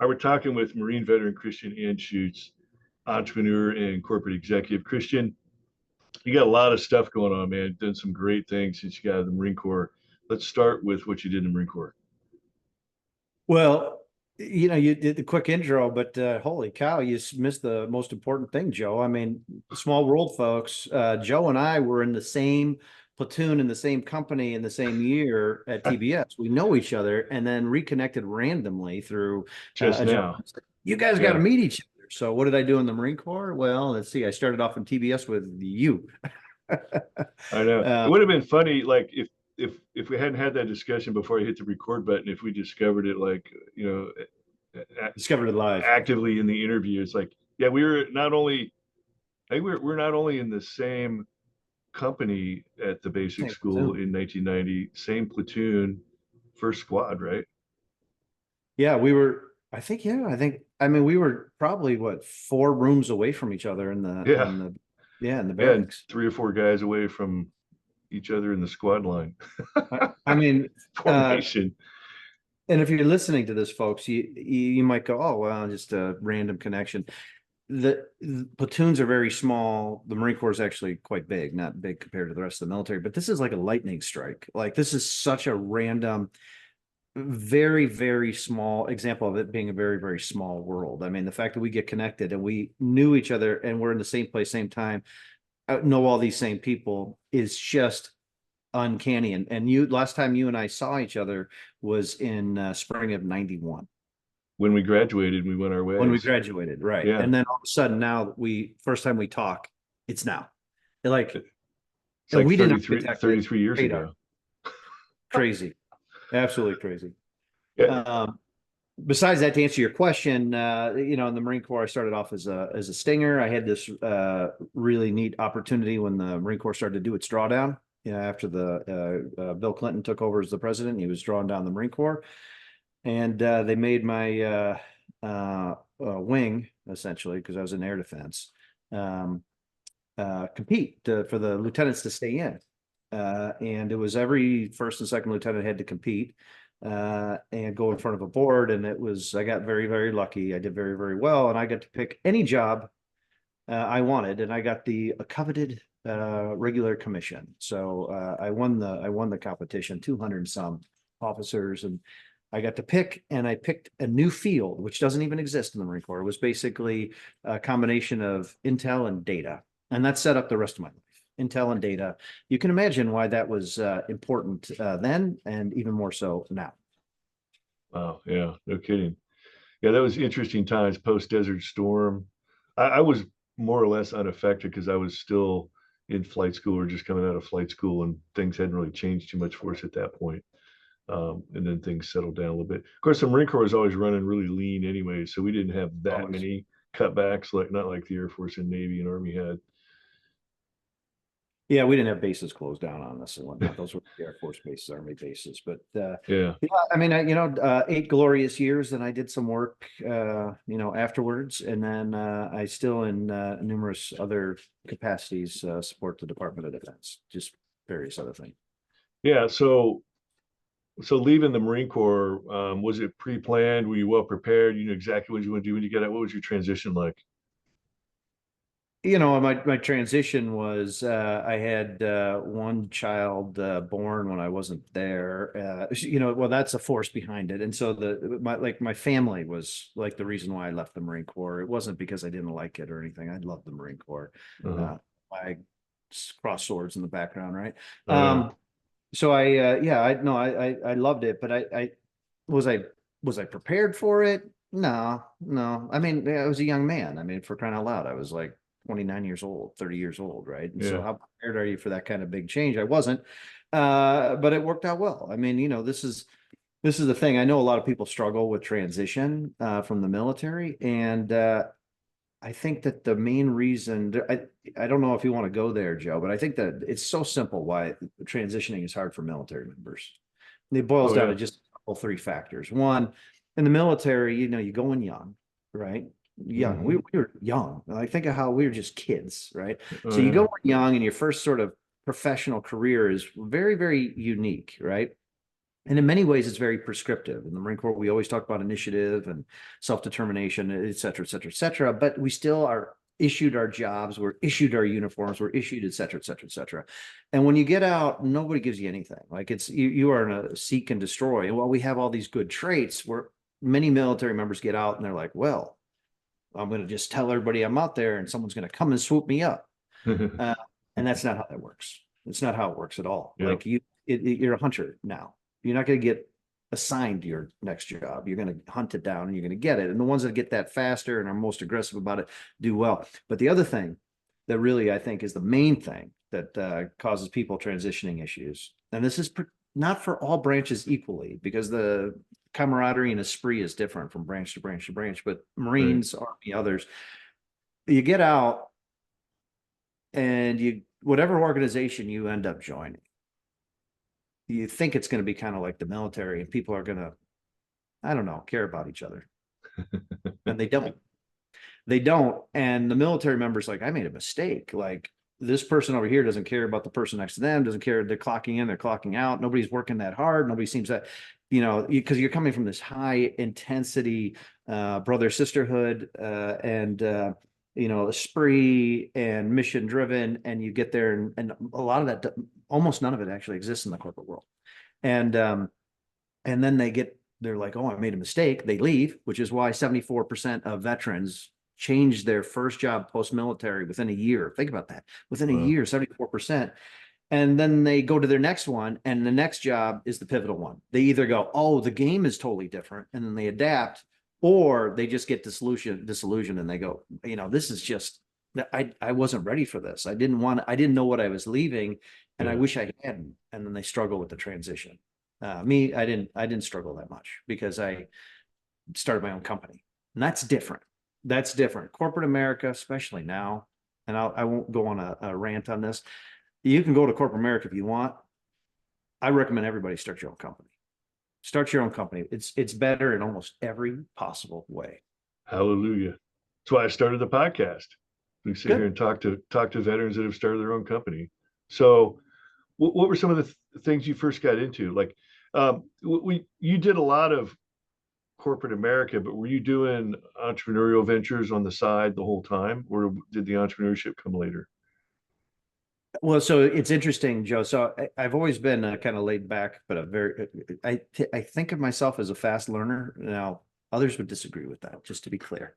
I were talking with Marine veteran Christian Anschuetz, entrepreneur and corporate executive. Christian, you got a lot of stuff going on, man. Done some great things since you got out of the Marine Corps. Let's start with what you did in the Marine Corps. Well, you did the quick intro, but holy cow, you missed the most important thing, Joe. I mean, small world, folks. Joe and I were in the same platoon in the same company in the same year at TBS. We know each other and then reconnected randomly through Just a job. now. You guys got to Yeah, meet each other. So what did I do in the Marine Corps? Well, let's see. I started off in TBS with you. I know. It uh, would have been funny, like if we hadn't had that discussion before I hit the record button, if we discovered it like, Discovered it live. actively in the interview. It's like, yeah, we were not only I think we're not only in the same company at the basic Same school platoon. in 1990, same platoon, first squad, right? Yeah, we were, I mean, we were probably what, four rooms away from each other Yeah, in the yeah, and barracks. three or four guys away from each other in the squad line I mean, uh, formation. and if you're listening to this, folks, you might go, oh, well, just a random connection. The platoons are very small. The Marine Corps is actually quite big, not big compared to the rest of the military, but this is like a lightning strike. Like this is such a random, very, very small example of it being a very, very small world. I mean, the fact that we get connected and we knew each other and we're in the same place, same time, know all these same people is just uncanny. And you, last time you and I saw each other was in spring of 91 When we graduated, we went our when we ways. graduated. Right. Yeah, And then all of a sudden now first time we talk, it's now. Like, it's and like we didn't 33 years radar. ago. Crazy. Absolutely crazy. Yeah, Um, Besides that, to answer your question, in the Marine Corps, I started off as a stinger. I had this really neat opportunity when the Marine Corps started to do its drawdown. After the Bill Clinton took over as the president, he was drawing down the Marine Corps, and they made my wing essentially because I was in air defense um, compete for the lieutenants to stay in, and it was every first and second lieutenant had to compete and go in front of a board. And I got very, very lucky. I did very, very well. And I got to pick any job I wanted. And I got the coveted regular commission. So I won the competition, 200 some officers. And I got to pick, and I picked a new field, which doesn't even exist in the Marine Corps. It was basically a combination of intel and data. And that set up the rest of my life. Intel and data. You can imagine why that was important then, and even more so now. wow, yeah, no kidding. Yeah, that was interesting times post Desert Storm. I was more or less unaffected because I was still in flight school or just coming out of flight school, and things hadn't really changed too much for us at that point. And then things settled down a little bit. Of course, the Marine Corps was always running really lean anyway, so we didn't have that Always. many cutbacks, like not like the Air Force and Navy and Army had. Yeah, we didn't have bases closed down on us and whatnot. Those were the Air Force bases, Army bases. But Yeah, yeah, I mean, 8 glorious years. Then I did some work, afterwards, and then I still in numerous other capacities support the Department of Defense, just various other things. yeah. So leaving the Marine Corps, was it pre-planned? Were you well prepared? You knew exactly what you want to do when you get out. What was your transition like? My transition was I had one child born when I wasn't there. Well, that's a force behind it. And so my family was like the reason why I left the Marine Corps. It wasn't because I didn't like it or anything. I loved the Marine Corps. Uh-huh. I cross swords in the background, right? Oh yeah. So I loved it, but was I was I prepared for it? No, no. I mean, I was a young man. I mean, for crying out loud, I was like 29 years old, 30 years old, right? And so Yeah. how prepared are you for that kind of big change? I wasn't. But it worked out well. I mean, this is the thing. I know a lot of people struggle with transition from the military, and I think that the main reason I don't know if you want to go there, Joe, but I think that it's so simple why transitioning is hard for military members. It boils Oh down to yeah. just three factors. One, in the military, you go in young, right? Young. We Hmm. were young. Like think of how we were just kids, right? Oh So you go yeah. in young and your first sort of professional career is very, very unique, right? And in many ways, it's very prescriptive. In the Marine Corps, we always talk about initiative and self-determination, et cetera, et cetera, et cetera. But we still are issued our jobs, we're issued our uniforms, we're issued, et cetera, et cetera, et cetera. And when you get out, nobody gives you anything. Like it's you are in a seek and destroy. And while we have all these good traits, where many military members get out and they're like, well, I'm going to just tell everybody I'm out there and someone's going to come and swoop me up. Uh, and that's not how that works. It's not how it works at all. Yeah. Like you're a hunter now. You're not going to get assigned your next job. You're going to hunt it down and you're going to get it. And the ones that get that faster and are most aggressive about it do well. But the other thing that really I think is the main thing that causes people transitioning issues, and this is not for all branches equally, because the camaraderie and esprit is different from branch to branch to branch, but Marines, Army, others, you get out and whatever organization you end up joining, you think it's going to be kind of like the military and people are going to, I don't know, care about each other. And they don't. They don't. And the military member's like, I made a mistake. Like this person over here doesn't care about the person next to them, doesn't care. They're clocking in, they're clocking out. Nobody's working that hard. Nobody seems that, because you're coming from this high intensity brother sisterhood and esprit and mission driven, and you get there and a lot of that, almost none of it actually exists in the corporate world. And then they're like, oh, I made a mistake. They leave, which is why 74% of veterans change their first job post-military within a year. Think about that. Within a year, 74%. And then they go to their next one, and the next job is the pivotal one. They either go, oh, the game is totally different, and then they adapt, or they just get disillusioned and they go, this is just, I wasn't ready for this. I didn't know what I was leaving, and I wish I hadn't. And then they struggle with the transition. Me, I didn't struggle that much because I started my own company, and that's different. That's different. Corporate America, especially now, and I won't go on a rant on this. You can go to corporate America if you want. I recommend everybody start your own company. Start your own company. It's better in almost every possible way. Hallelujah. That's why I started the podcast. We sit here and talk to veterans that have started their own company. So what were some of the things you first got into? Like you did a lot of corporate America, but were you doing entrepreneurial ventures on the side the whole time, or did the entrepreneurship come later? Well, so it's interesting, Joe. So I've always been kind of laid back, but I think of myself as a fast learner. Now, others would disagree with that, just to be clear.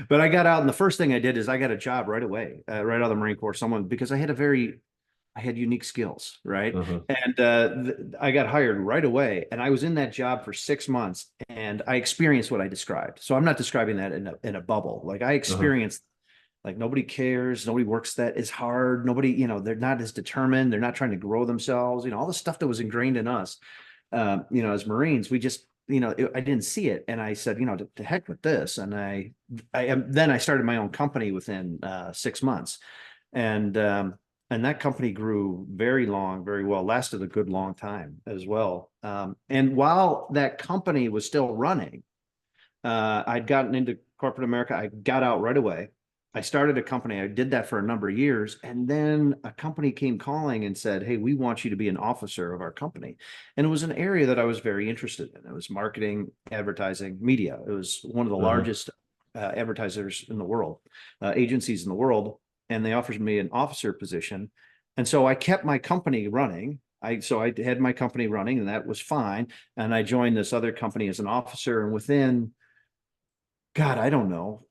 But I got out, and the first thing I did is I got a job right away, right out of the Marine Corps. Because I had unique skills, right? And I got hired right away, and I was in that job for 6 months, and I experienced what I described. So I'm not describing that in a bubble. Like I experienced. Like nobody cares, nobody works that as hard, nobody, they're not as determined, they're not trying to grow themselves, all the stuff that was ingrained in us, as Marines, we just, I didn't see it. And I said, to heck with this. And then I started my own company within 6 months. And that company grew very well, lasted a good long time as well. And while that company was still running, I'd gotten into corporate America. I got out right away. I started a company. I did that for a number of years. And then a company came calling and said, hey, we want you to be an officer of our company. And it was an area that I was very interested in. It was marketing, advertising, media. It was one of the largest advertisers in the world, agencies in the world. And they offered me an officer position. And so I kept my company running. I had my company running, and that was fine. And I joined this other company as an officer. And within, God, I don't know,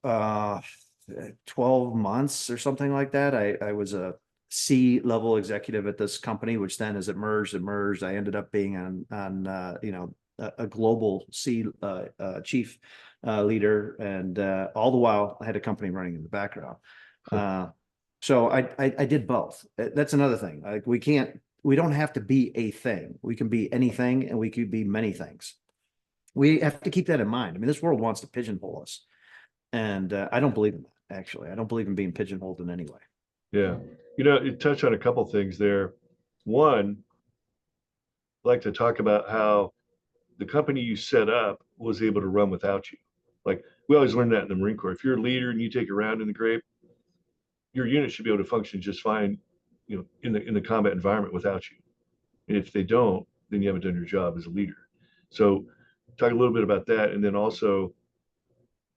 12 months or something like that, I was a C-level executive at this company, which then as it merged, I ended up being on a global C chief leader, and all the while I had a company running in the background. So I did both. That's another thing. Like we don't have to be a thing. We can be anything, and we could be many things. We have to keep that in mind. I mean, this world wants to pigeonhole us, and I don't believe in that. Actually, I don't believe in being pigeonholed in any way. Yeah. You touched on a couple things there. One, I'd like to talk about how the company you set up was able to run without you. Like we always learn that in the Marine Corps. If you're a leader and you take a round in the grape, your unit should be able to function just fine, in the combat environment without you. And if they don't, then you haven't done your job as a leader. So talk a little bit about that. And then also,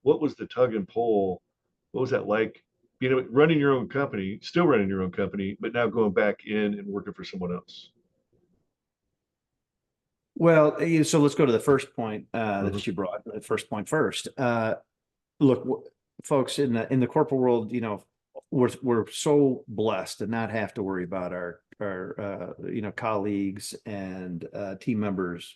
what was the tug and pull? What was that like? You know, running your own company, still running your own company, but now going back in and working for someone else. Well, so let's go to the first point Uh-huh. that you brought. The first point first. Look, folks, in the corporate world, we're so blessed to not have to worry about our colleagues and team members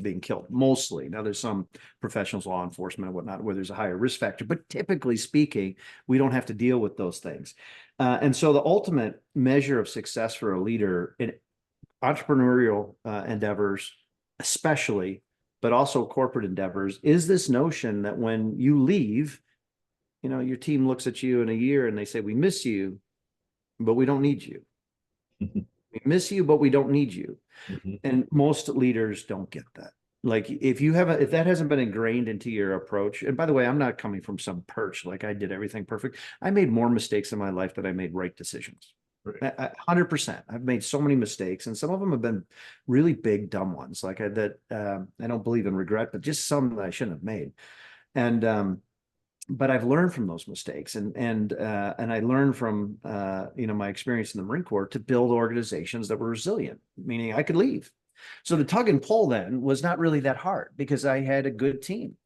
being killed. Mostly now, there's some professionals, law enforcement and whatnot, where there's a higher risk factor, but typically speaking, we don't have to deal with those things. And so the ultimate measure of success for a leader in entrepreneurial endeavors, especially, but also corporate endeavors, is this notion that when you leave, your team looks at you in a year and they say, we miss you, but we don't need you. We miss you, but we don't need you. Mhm. And most leaders don't get that. Like if that hasn't been ingrained into your approach, and by the way, I'm not coming from some perch, like I did everything perfect. I made more mistakes in my life than I made right decisions. Right. 100%. I've made so many mistakes, and some of them have been really big, dumb ones. Like I don't believe in regret, but just some that I shouldn't have made. And but I've learned from those mistakes, and I learned from my experience in the Marine Corps to build organizations that were resilient, meaning I could leave. So the tug and pull then was not really that hard because I had a good team.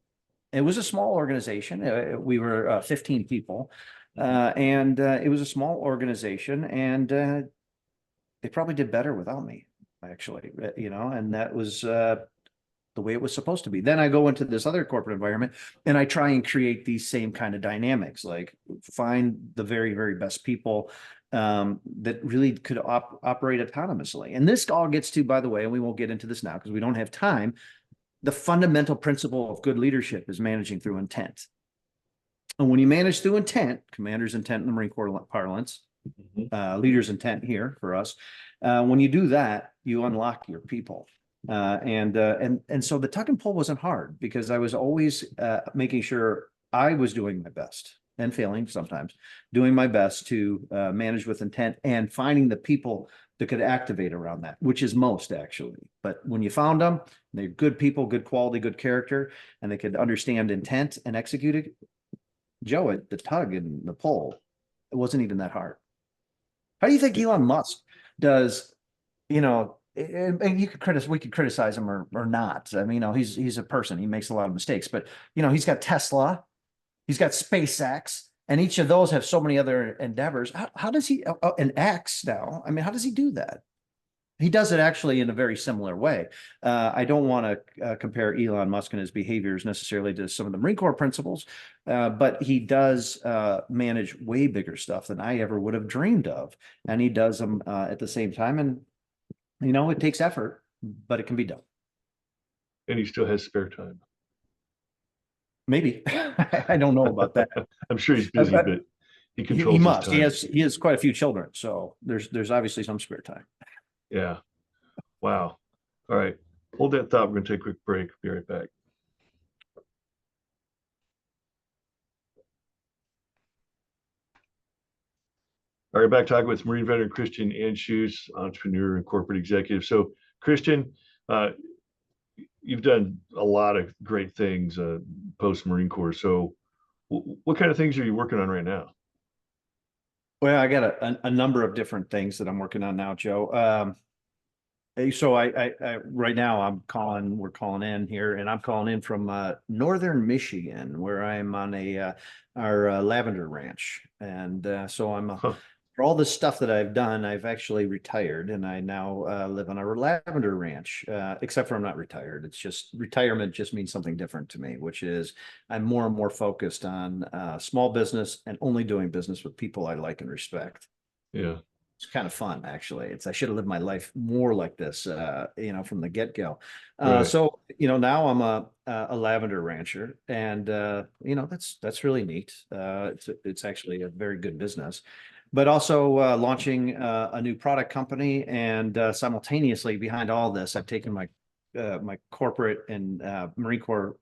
It was a small organization. We were 15 people, and it was a small organization, and they probably did better without me, actually. And that was the way it was supposed to be. Then I go into this other corporate environment and I try and create these same kind of dynamics, like find the very, very best people that really could operate autonomously. And this all gets to, by the way, and we won't get into this now because we don't have time. The fundamental principle of good leadership is managing through intent. And when you manage through intent, commander's intent in the Marine Corps parlance, leader's intent here for us, when you do that, you unlock your people. And so the tuck and pull wasn't hard because I was always making sure I was doing my best and failing sometimes, doing my best to manage with intent and finding the people that could activate around that, which is most actually. But when you found them, they're good people, good quality, good character, and they could understand intent and execute it. Joe, the tug and the pull, it wasn't even that hard. How do you think Elon Musk does, and we could criticize him or not. I mean, he's a person, he makes a lot of mistakes, but he's got Tesla, he's got SpaceX, and each of those have so many other endeavors. How does he, an X now? I mean, how does he do that? He does it actually in a very similar way. I don't want to compare Elon Musk and his behaviors necessarily to some of the Marine Corps principles, but he does manage way bigger stuff than I ever would have dreamed of. And he does them at the same time. And, it takes effort, but it can be done. And he still has spare time. Maybe. I don't know about that. I'm sure he's busy, but he He controls his must. time. He has quite a few children. So there's obviously some spare time. Yeah. Wow. All right. Hold that thought. We're going to take a quick break. Be right back. All right, back talking with Marine veteran Christian Anschuetz, entrepreneur and corporate executive. So, Christian, you've done a lot of great things post Marine Corps. So, what kind of things are you working on right now? Well, I got a number of different things that I'm working on now, Joe. So I right now we're calling in here, and I'm calling in from northern Michigan, where I'm on our lavender ranch, and so Huh. for all the stuff that I've done, I've actually retired, and I now live on a lavender ranch. Except for I'm not retired. It's just retirement just means something different to me, which is I'm more and more focused on small business and only doing business with people I like and respect. Yeah. It's kind of fun, actually. I should have lived my life more like this, from the get-go. Right. So now I'm a lavender rancher, and that's really neat. It's actually a very good business, but also launching a new product company, and simultaneously behind all this, I've taken my corporate and Marine Corps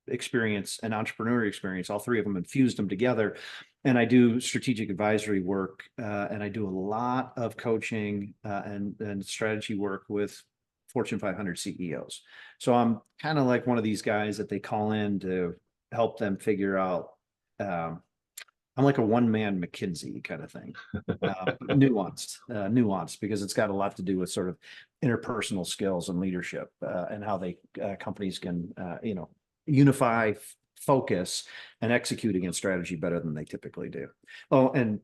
experience and entrepreneurial experience, all three of them, infused them together. And I do strategic advisory work, and I do a lot of coaching and strategy work with Fortune 500 CEOs. So I'm kind of like one of these guys that they call in to help them figure out. I'm like a one-man McKinsey kind of thing, nuanced because it's got a lot to do with sort of interpersonal skills and leadership, and how they companies can unify, focus, and execute against strategy better than they typically do. Oh, and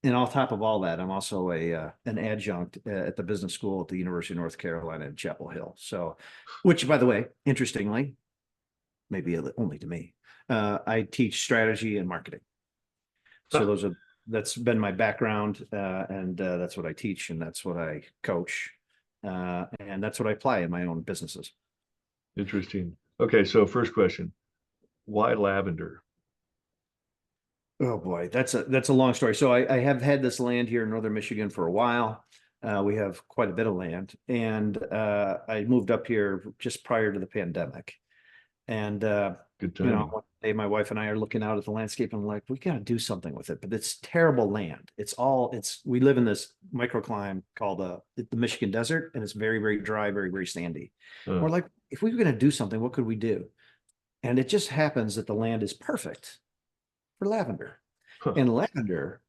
on top of all that, I'm also an adjunct at the business school at the University of North Carolina in Chapel Hill. So, which, by the way, interestingly, maybe only to me, I teach strategy and marketing. So that's been my background, and that's what I teach, and that's what I coach, and that's what I apply in my own businesses. Interesting. Okay, so first question, why lavender? Oh boy, that's a long story. So I have had this land here in northern Michigan for a while. We have quite a bit of land, and I moved up here just prior to the pandemic. And Good timing. one day my wife and I are looking out at the landscape and I'm like, we got to do something with it. But it's terrible land. We live in this microclimate called the Michigan desert, and it's very, very dry, very, very sandy. We're like, if we were going to do something, what could we do? And it just happens that the land is perfect for lavender. Huh. And lavender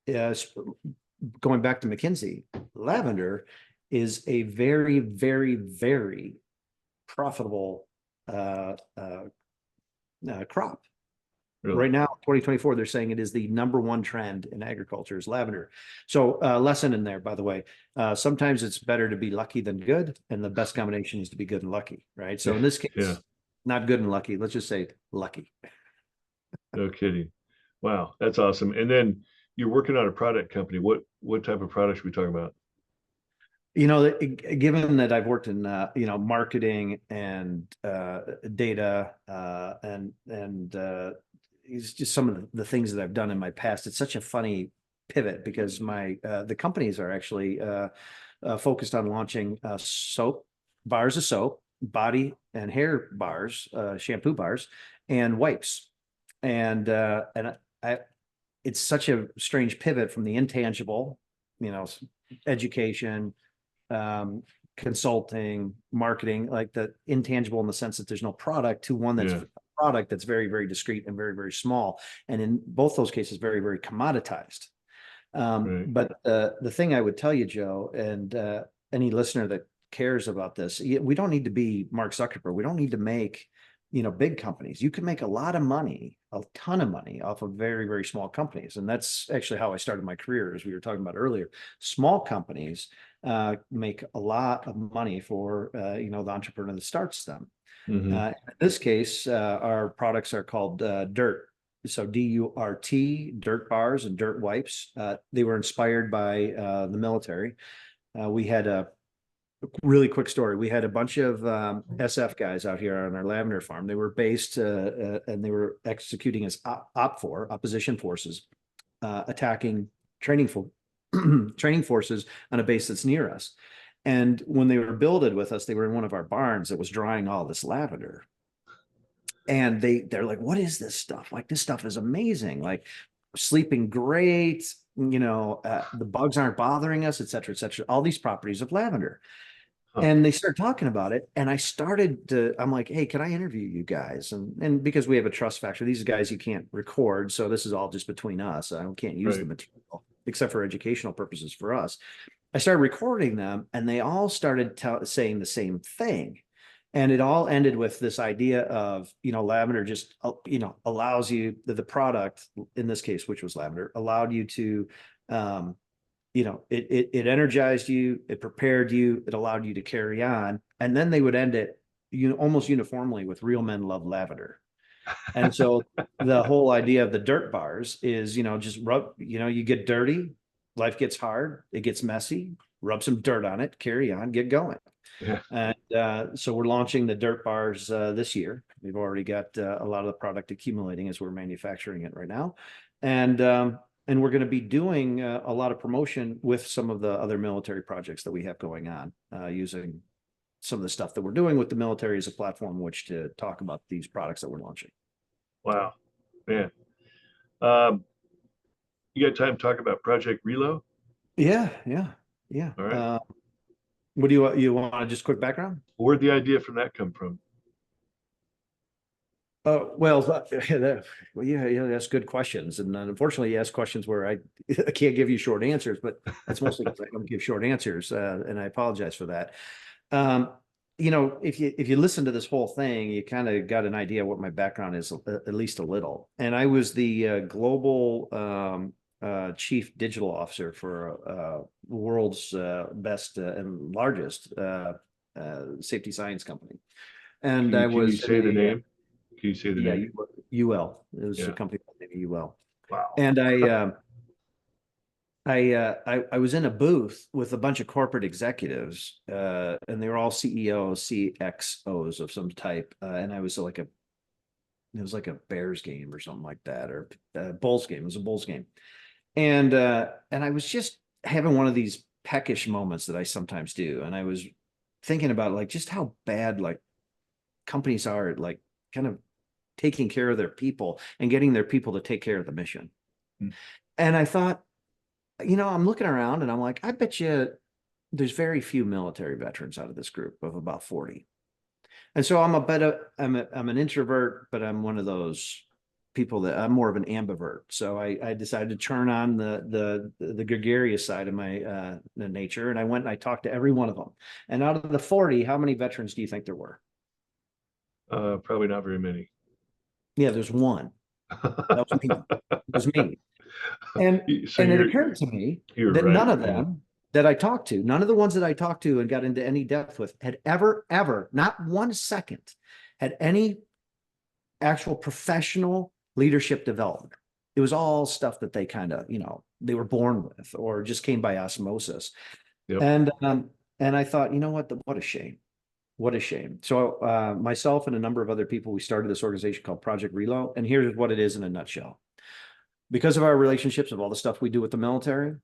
is, going back to McKinsey, lavender is a very, very, very profitable crop. Really? Right now, 2024, they're saying it is the #1 trend in agriculture is lavender. So lesson in there, by the way, sometimes it's better to be lucky than good, and the best combination is to be good and lucky, right? So in this case, Yeah. not good and lucky. Let's just say lucky. No kidding. Wow, that's awesome. And then you're working on a product company. What type of products are we talking about? Given that I've worked in marketing and data, and it's just some of the things that I've done in my past. It's such a funny pivot because the companies are actually focused on launching bars of soap, body and hair bars, shampoo bars, and wipes. And it's such a strange pivot from the intangible, education, consulting, marketing, like the intangible in the sense that there's no product, to one that's a product that's very, very discreet and very, very small. And in both those cases, very, very commoditized. Right. But the thing I would tell you, Joe, and any listener that cares about this, we don't need to be Mark Zuckerberg. We don't need to make big companies. You can make a lot of money, a ton of money off of very, very small companies. And that's actually how I started my career, as we were talking about earlier. Small companies make a lot of money for, the entrepreneur that starts them. In this case, our products are called Dirt. So DURT, dirt bars and dirt wipes. They were inspired by the military. We had a really quick story. We had a bunch of SF guys out here on our lavender farm. They were based and they were executing as opposition forces, attacking training forces on a base that's near us. And when they were billeted with us, they were in one of our barns that was drying all this lavender. And they're like, what is this stuff? Like, this stuff is amazing. Like, sleeping great, the bugs aren't bothering us, et cetera, all these properties of lavender. And they started talking about it. And I'm like, hey, can I interview you guys? And because we have a trust factor, these guys you can't record. So this is all just between us. I can't use the material except for educational purposes for us. I started recording them, and they all started saying the same thing. And it all ended with this idea of, lavender just, allows you, the product in this case, which was lavender, allowed you to, it energized you, it prepared you, it allowed you to carry on. And then they would end it almost uniformly with real men love lavender. And so the whole idea of the dirt bars is, just rub, you get dirty, life gets hard, it gets messy, rub some dirt on it, carry on, get going. Yeah. And so we're launching the dirt bars this year. We've already got a lot of the product accumulating as we're manufacturing it right now. And we're going to be doing a lot of promotion with some of the other military projects that we have going on, using some of the stuff that we're doing with the military as a platform, which to talk about these products that we're launching. Wow, man. You got time to talk about Project RELO? Yeah. All right. What do you want just quick background? Where'd the idea from that come from? Well, well, yeah, that's good questions. And unfortunately, you ask questions where I can't give you short answers, but that's mostly because I don't give short answers. And I apologize for that. Um, if you listen to this whole thing, you kind of got an idea what my background is, at least a little. And I was the global chief digital officer for the world's best and largest safety science company. And I Can you was say the in a name? Can you say the yeah, name? UL. It was a Yeah. company named UL. Wow. And I was in a booth with a bunch of corporate executives, and they were all CEOs, CXOs of some type. And it was like a Bears game or something like that, or a Bulls game. It was a Bulls game. And I was just having one of these peckish moments that I sometimes do. And I was thinking about like just how bad like companies are at like kind of taking care of their people and getting their people to take care of the mission. Hmm. And I thought, I'm looking around and I'm like, I bet you there's very few military veterans out of this group of about 40. And so I'm an introvert, but I'm one of those people that I'm more of an ambivert. So I decided to turn on the gregarious side of my nature. And I went and I talked to every one of them. And out of the 40, how many veterans do you think there were? Probably not very many. Yeah, there's one. That was me. It was me. And So and it occurred to me you're that right. none of Yeah. them that I talked to, none of the ones that I talked to and got into any depth with had ever, not 1 second, had any actual professional leadership development. It was all stuff that they kind of, they were born with or just came by osmosis. Yep. And I thought, what a shame. What a shame. So myself and a number of other people, we started this organization called Project RELO. And here's what it is in a nutshell. Because of our relationships of all the stuff we do with the military,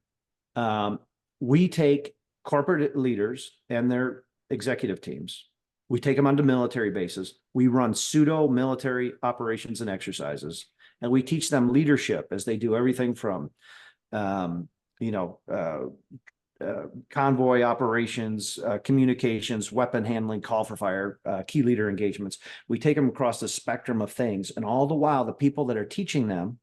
um, we take corporate leaders and their executive teams. We take them onto military bases. We run pseudo military operations and exercises, and we teach them leadership as they do everything from, um, you know, uh, convoy operations, communications, weapon handling, call for fire, key leader engagements. We take them across the spectrum of things, and all the while, the people that are teaching them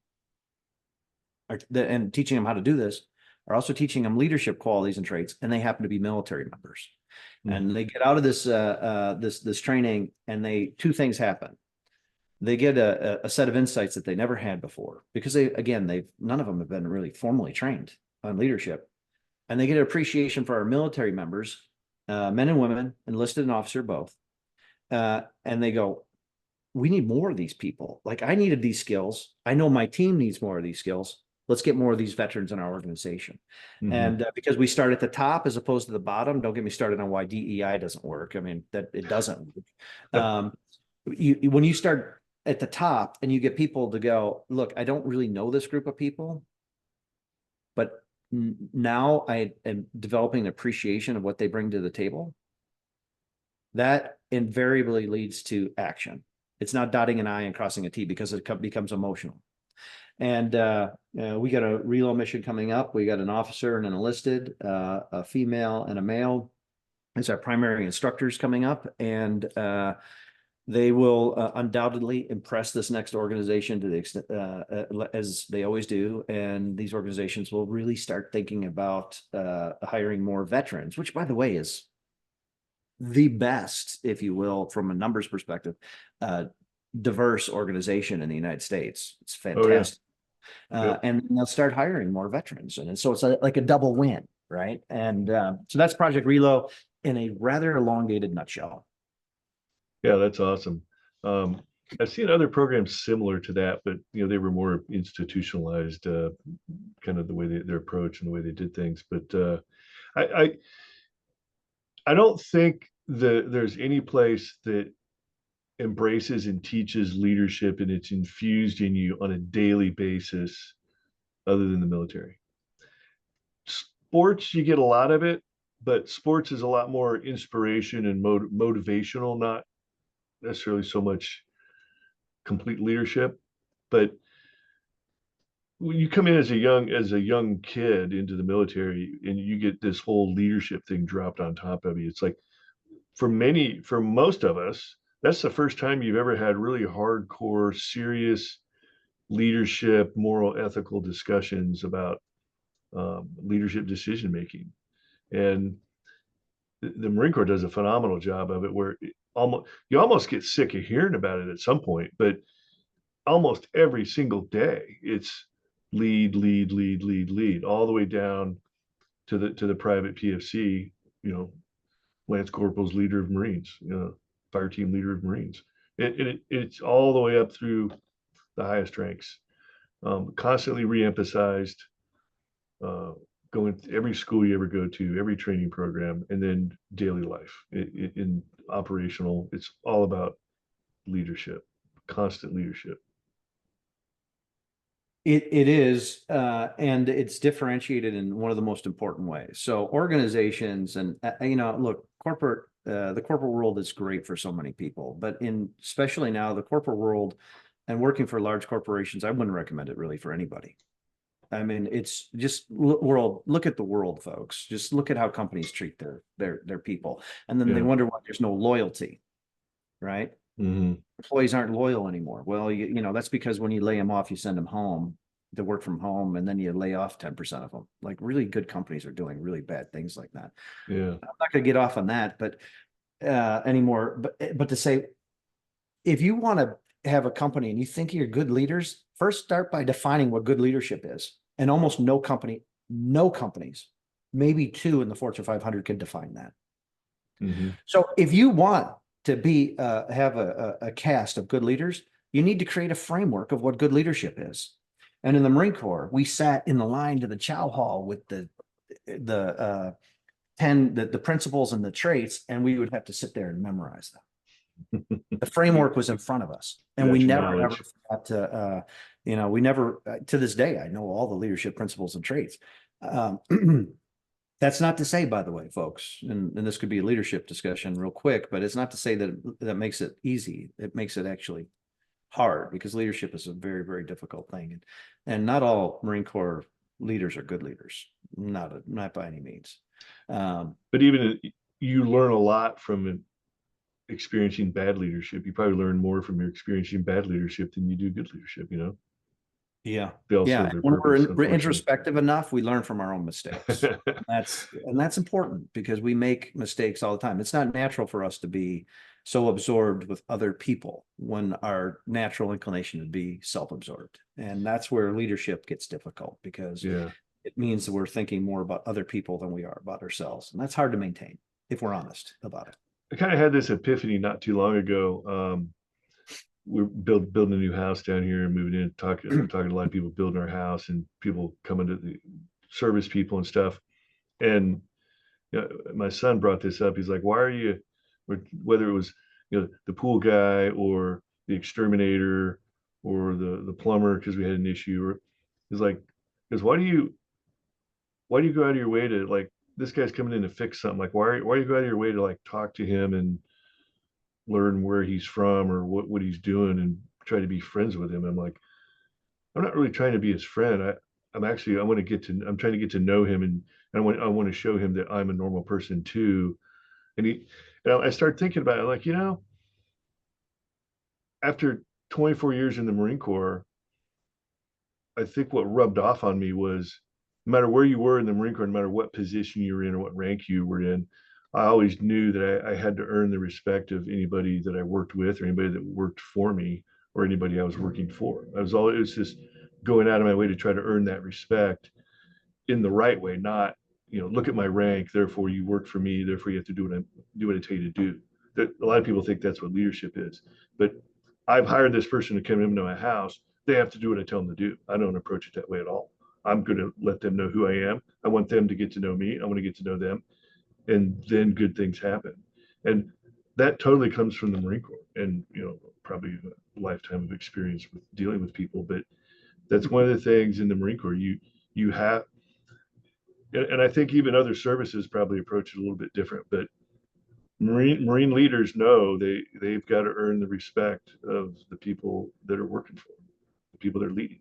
and teaching them how to do this are also teaching them leadership qualities and traits, and they happen to be military members. Mm. And they get out of this training, and two things happen. They get a set of insights that they never had before because none of them have been really formally trained on leadership, and they get an appreciation for our military members, men and women, enlisted and officer both, and they go, we need more of these people. Like I needed these skills. I know my team needs more of these skills. Let's get more of these veterans in our organization. Mm-hmm. And because we start at the top as opposed to the bottom, don't get me started on why DEI doesn't work. I mean, that it doesn't work. When you start at the top and you get people to go, look, I don't really know this group of people, but now I am developing an appreciation of what they bring to the table. That invariably leads to action. It's not dotting an I and crossing a T because it becomes emotional. And we got a RELO mission coming up. We got an officer and an enlisted, a female and a male as our primary instructors coming up. And they will undoubtedly impress this next organization to the extent as they always do. And these organizations will really start thinking about hiring more veterans, which, by the way, is the best, if you will, from a numbers perspective, diverse organization in the United States. It's fantastic. Oh, yeah. Yep. And they'll start hiring more veterans. And so it's like a double win, right? And so that's Project RELO in a rather elongated nutshell. Yeah, that's awesome. I've seen other programs similar to that, but they were more institutionalized, kind of the way their approach and the way they did things. But I I don't think that there's any place that embraces and teaches leadership and it's infused in you on a daily basis other than the military. Sports, you get a lot of it, but sports is a lot more inspiration and motivational, not necessarily so much complete leadership. But when you come in as a young kid into the military and you get this whole leadership thing dropped on top of you, it's like for most of us, that's the first time you've ever had really hardcore, serious leadership, moral, ethical discussions about leadership decision making. And the Marine Corps does a phenomenal job of it, where you almost get sick of hearing about it at some point, but almost every single day it's lead, lead, lead, lead, lead, all the way down to the private PFC, you know, Lance Corporal's leader of Marines, fire team leader of Marines. It's all the way up through the highest ranks, constantly reemphasized, uh, going to every school you ever go to, every training program, and then daily life in operational. It's all about leadership, constant leadership. It is, and it's differentiated in one of the most important ways. So organizations and look, the corporate world is great for so many people, but especially now the corporate world and working for large corporations, I wouldn't recommend it really for anybody. I mean, it's just look at the world, folks. Just look at how companies treat their people, and then they Yeah. wonder why there's no loyalty, right? Mm-hmm. Employees aren't loyal anymore. Well, that's because when you lay them off, you send them home to work from home, and then you lay off 10% of them. Like really good companies are doing really bad things like that. Yeah. I'm not going to get off on that, but anymore. But to say, if you want to have a company and you think you're good leaders, first start by defining what good leadership is. And almost no companies, maybe two in the Fortune 500 can define that. Mm-hmm. So if you want to have a cast of good leaders, you need to create a framework of what good leadership is. And in the Marine Corps, we sat in the line to the chow hall with the 10 the principles and the traits, and we would have to sit there and memorize them. The framework was in front of us, and we That's never ever knowledge. forgot to we never to this day I know all the leadership principles and traits. Um, That's not to say, by the way, folks, and this could be a leadership discussion real quick, but it's not to say that makes it easy. It makes it actually hard, because leadership is a very, very difficult thing. And not all Marine Corps leaders are good leaders, not by any means. But even you learn a lot from experiencing bad leadership. You probably learn more from your experiencing bad leadership than you do good leadership, you know? Yeah. They all Yeah. serve their When purpose, we're unfortunately. introspective enough, we learn from our own mistakes. That's important, because we make mistakes all the time. It's not natural for us to be so absorbed with other people when our natural inclination would be self-absorbed. And that's where leadership gets difficult, because Yeah. it means that we're thinking more about other people than we are about ourselves. And that's hard to maintain if we're honest about it. I kind of had this epiphany not too long ago. We're building a new house down here and moving in, talking to a lot of people building our house and people coming to the service people and stuff. And my son brought this up. He's like, "Why are you?" Whether it was the pool guy or the exterminator or the plumber because we had an issue, or he's like, "Because why do you go out of your way to like this guy's coming in to fix something? Like why do you go out of your way to like talk to him and learn where he's from or what he's doing and try to be friends with him?" I'm like, I'm not really trying to be his friend. I'm trying to get to know him, and I want to show him that I'm a normal person too. And I started thinking about it, like, after 24 years in the Marine Corps, I think what rubbed off on me was no matter where you were in the Marine Corps, no matter what position you were in or what rank you were in, I always knew that I had to earn the respect of anybody that I worked with or anybody that worked for me or anybody I was working for. It was just going out of my way to try to earn that respect in the right way, not, look at my rank, therefore you work for me, therefore you have to do what I tell you to do. That a lot of people think that's what leadership is. But I've hired this person to come into my house. They have to do what I tell them to do. I don't approach it that way at all. I'm going to let them know who I am. I want them to get to know me. I want to get to know them. And then good things happen. And that totally comes from the Marine Corps and, probably a lifetime of experience with dealing with people. But that's one of the things in the Marine Corps. You have, and I think even other services probably approach it a little bit different, but Marine leaders know they've got to earn the respect of the people that are working for them, the people they're leading.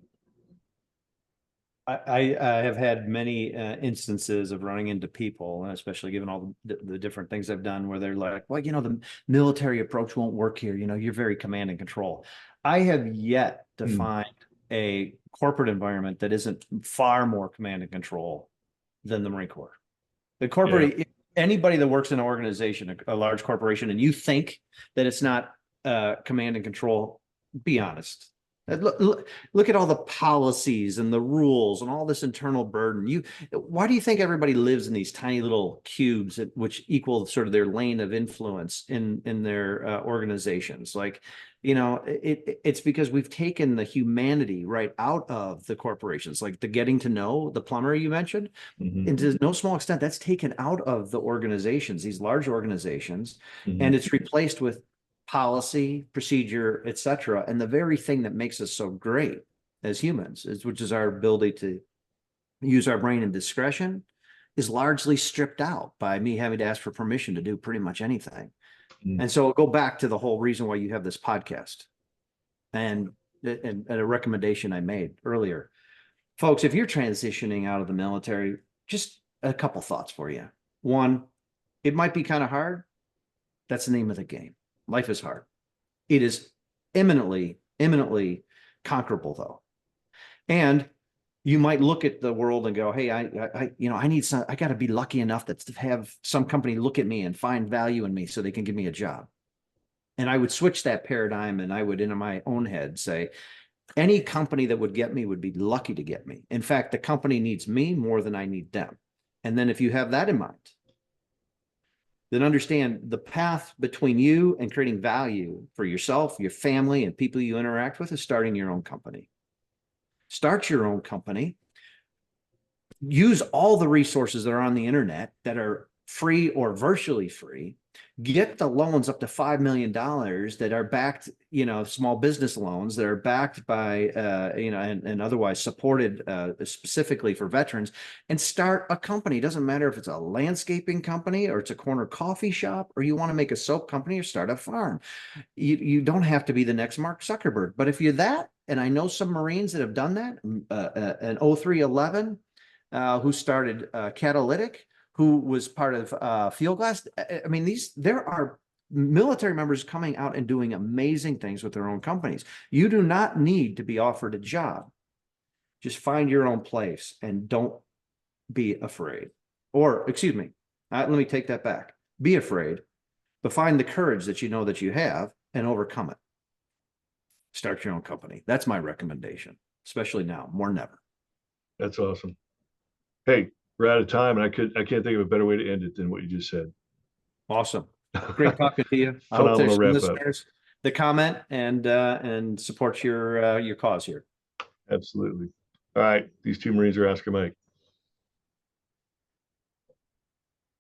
I have had many instances of running into people, especially given all the different things I've done, where they're like, well, the military approach won't work here. You're very command and control. I have yet to Hmm. find a corporate environment that isn't far more command and control than the Marine Corps. The Yeah. corporate, anybody that works in an organization, a large corporation, and you think that it's not command and control, be honest. Look at all the policies and the rules and all this internal burden. Why do you think everybody lives in these tiny little cubes, which equal sort of their lane of influence in their organizations? Like, it's because we've taken the humanity right out of the corporations, like the getting to know the plumber you mentioned. Hmm. And to no small extent, that's taken out of the organizations, these large organizations, Hmm. and it's replaced with policy, procedure, etc. And the very thing that makes us so great as humans, which is our ability to use our brain and discretion, is largely stripped out by me having to ask for permission to do pretty much anything. Hmm. And so I'll go back to the whole reason why you have this podcast and, and a recommendation I made earlier. Folks, if you're transitioning out of the military, just a couple thoughts for you. One, it might be kind of hard. That's the name of the game. Life is hard. It is eminently conquerable, though. And you might look at the world and go, hey, I need some, I got to be lucky enough to have some company look at me and find value in me so they can give me a job. And I would switch that paradigm, and I would, in my own head, say, any company that would get me would be lucky to get me. In fact, the company needs me more than I need them. And then if you have that in mind, then understand the path between you and creating value for yourself, your family, and people you interact with is starting your own company. Start your own company. Use all the resources that are on the internet that are free or virtually free. Get the loans up to $5 million that are backed, small business loans that are backed by, and otherwise supported specifically for veterans, and start a company. It doesn't matter if it's a landscaping company or it's a corner coffee shop, or you want to make a soap company or start a farm. You don't have to be the next Mark Zuckerberg, but if you're that, and I know some Marines that have done that, an 0311 who started Catalytic, who was part of Fieldglass. I mean, there are military members coming out and doing amazing things with their own companies. You do not need to be offered a job. Just find your own place and don't be afraid. Or, excuse me, let me take that back. Be afraid, but find the courage that you know that you have and overcome it. Start your own company. That's my recommendation, especially now, more than ever. That's awesome. Hey, we're out of time, and I can't think of a better way to end it than what you just said. Awesome. Great talking to you. I hope Phenomenal there's some wrap up. listeners that comment and support your cause here. Absolutely. All right, these two Marines are Oscar Mike.